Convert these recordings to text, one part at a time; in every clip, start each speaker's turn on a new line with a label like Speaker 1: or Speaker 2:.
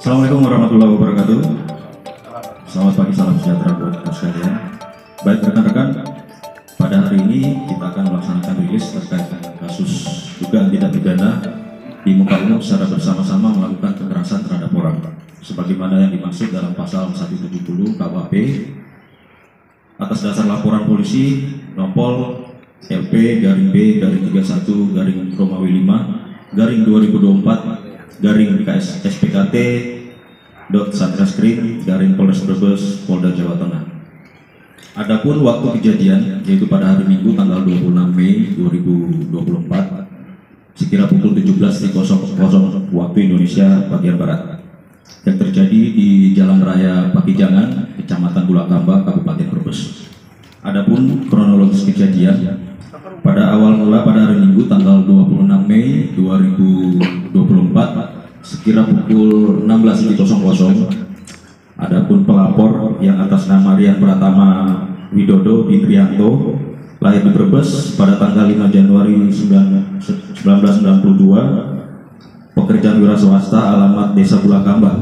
Speaker 1: Assalamualaikum warahmatullahi wabarakatuh. Selamat pagi, salam sejahtera buat kita sekalian. Baik rekan-rekan, pada hari ini kita akan melaksanakan rilis terkait dengan kasus dugaan tindak pidana di muka umum secara bersama-sama melakukan kekerasan terhadap orang, sebagaimana yang dimaksud dalam pasal 170 KUHP atas dasar laporan polisi Nopol LP-B/31-Romawi 5-2024-KSPKT.Satreskrim Polres Brebes Polda Jawa Tengah. Adapun waktu kejadian yaitu pada hari Minggu tanggal 26 Mei 2024 sekira pukul 17.00 waktu Indonesia bagian Barat yang terjadi di Jalan Raya Pakijangan, Kecamatan Bulakamba, Kabupaten Brebes. Adapun kronologis kejadian pada awal mula pada hari Minggu tanggal 26 Mei 2024 sekira pukul 16.00 adapun pelapor yang atas nama Rian Pratama Widodo bin Rianto lahir di Brebes pada tanggal 5 Januari 1992, pekerjaan wira swasta, alamat Desa Bulakamba,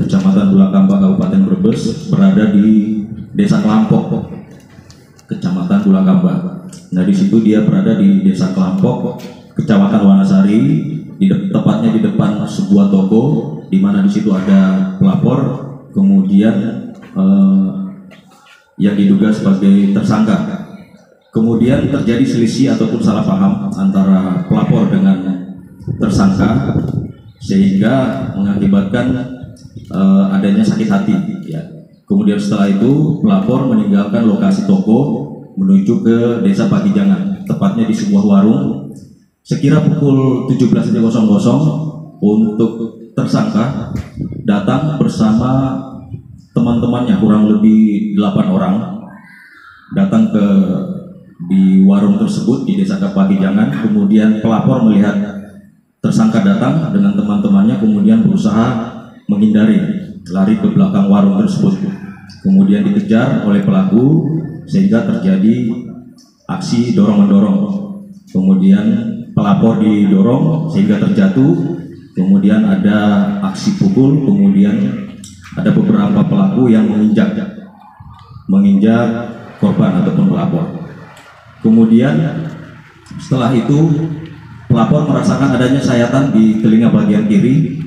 Speaker 1: Kecamatan Bulakamba, Kabupaten Brebes, berada di Desa Kelampok, Kecamatan Bulakamba. Nah, di situ dia berada di Desa Kelampok, Kecamatan Wanasari, tepatnya di depan sebuah toko, di mana di situ ada pelapor, kemudian yang diduga sebagai tersangka. Kemudian terjadi selisih ataupun salah paham antara pelapor dengan tersangka, sehingga mengakibatkan adanya sakit hati. Ya. Kemudian setelah itu pelapor meninggalkan lokasi toko menuju ke Desa Pakijangan, tepatnya di sebuah warung. Sekira pukul 17.00 untuk tersangka datang bersama teman-temannya, kurang lebih 8 orang, datang di warung tersebut di Desa Pakijangan. Kemudian pelapor melihat tersangka datang dengan teman-temannya, kemudian berusaha menghindari, lari ke belakang warung tersebut. Kemudian dikejar oleh pelaku sehingga terjadi aksi dorong-mendorong. Kemudian pelapor didorong sehingga terjatuh. Kemudian ada aksi pukul. Kemudian ada beberapa pelaku yang menginjak korban ataupun pelapor. Kemudian setelah itu pelapor merasakan adanya sayatan di telinga bagian kiri,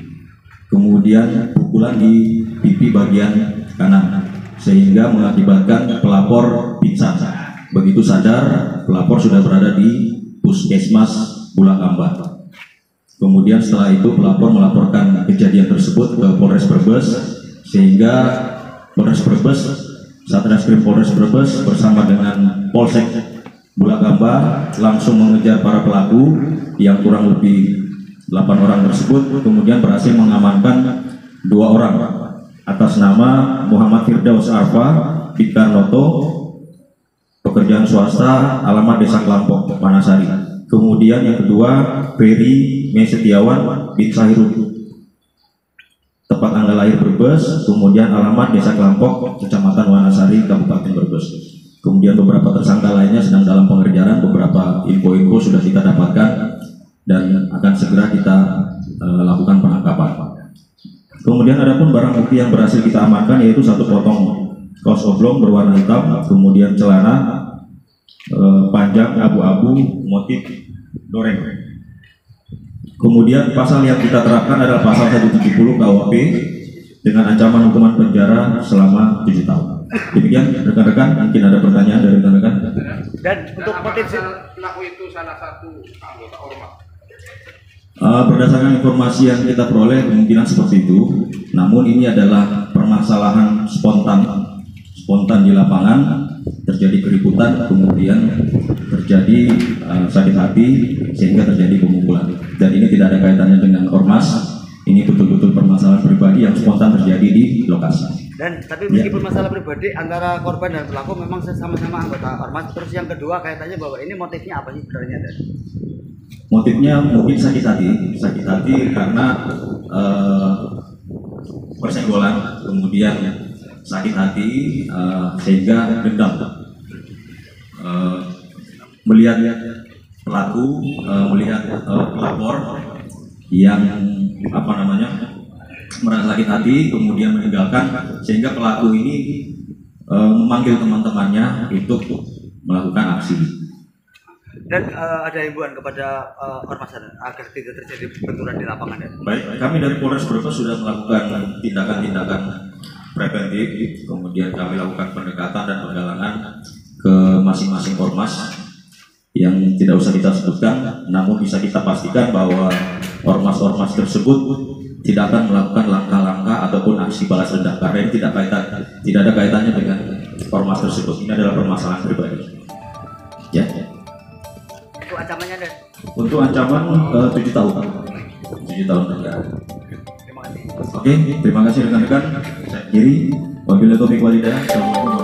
Speaker 1: kemudian pukulan di pipi bagian kanan, sehingga mengakibatkan pelapor pingsan. Begitu sadar, pelapor sudah berada di Puskesmas Bulakamba. Kemudian setelah itu pelapor melaporkan kejadian tersebut ke Polres Brebes, sehingga Polres Brebes, Satreskrim Polres Brebes bersama dengan Polsek Bulakamba langsung mengejar para pelaku yang kurang lebih 8 orang tersebut. Kemudian berhasil mengamankan 2 orang atas nama Muhammad Firdaus Arfa bin Karnoto, pekerjaan swasta, alamat Desa Kelampok, Wanasari. Kemudian yang kedua Ferry Mesetiawan bin Sahirud, tempat tanggal lahir Brebes, kemudian alamat Desa Kelampok, Kecamatan Wanasari, Kabupaten Brebes. Kemudian beberapa tersangka lainnya sedang dalam pengejaran. Beberapa info-info sudah kita dapatkan dan akan segera kita lakukan penangkapan. Kemudian ada pun barang bukti yang berhasil kita amankan, yaitu 1 potong kaos oblong berwarna hitam, kemudian celana panjang abu-abu motif doreng. Kemudian pasal yang kita terapkan adalah pasal 170 KUHP dengan ancaman hukuman penjara selama 7 tahun. Demikian rekan-rekan, mungkin ada pertanyaan dari rekan-rekan.
Speaker 2: Dan untuk motif
Speaker 3: pelaku itu salah satu anggota ormas.
Speaker 1: Berdasarkan informasi yang kita peroleh kemungkinan seperti itu. Namun ini adalah permasalahan spontan di lapangan, terjadi keributan, kemudian terjadi sakit hati sehingga terjadi pemukulan. Dan ini tidak ada kaitannya dengan ormas. Ini betul-betul permasalahan pribadi yang spontan terjadi di lokasi.
Speaker 2: Dan tapi meskipun masalah pribadi antara korban dan pelaku memang sama-sama anggota ormas. Terus yang kedua kaitannya bahwa ini motifnya apa sih sebenarnya?
Speaker 1: Motifnya mungkin sakit hati karena persenggolan, kemudian sakit hati sehingga dendam. Melihat pelaku, melihat pelapor yang merasa sakit hati, kemudian meninggalkan, sehingga pelaku ini memanggil teman-temannya untuk melakukan aksi.
Speaker 2: Dan ada himbauan kepada ormas agar tidak terjadi benturan di lapangan ya.
Speaker 1: Baik, kami dari Polres Brebes sudah melakukan tindakan-tindakan preventif, kemudian kami lakukan pendekatan dan penggalangan ke masing-masing ormas yang tidak usah kita sebutkan, namun bisa kita pastikan bahwa ormas-ormas tersebut tidak akan melakukan langkah-langkah ataupun aksi balas dendam karena ini tidak ada kaitannya dengan ormas tersebut. Ini adalah permasalahan pribadi. Ya.
Speaker 2: Untuk ancamannya Dan.
Speaker 1: Untuk ancaman 7 tahun. 7 tahun penjara.
Speaker 2: Terima kasih.
Speaker 1: Oke, terima kasih rekan-rekan. Saya kiri, wabillahi taufiq walhidayah. Assalamualaikum.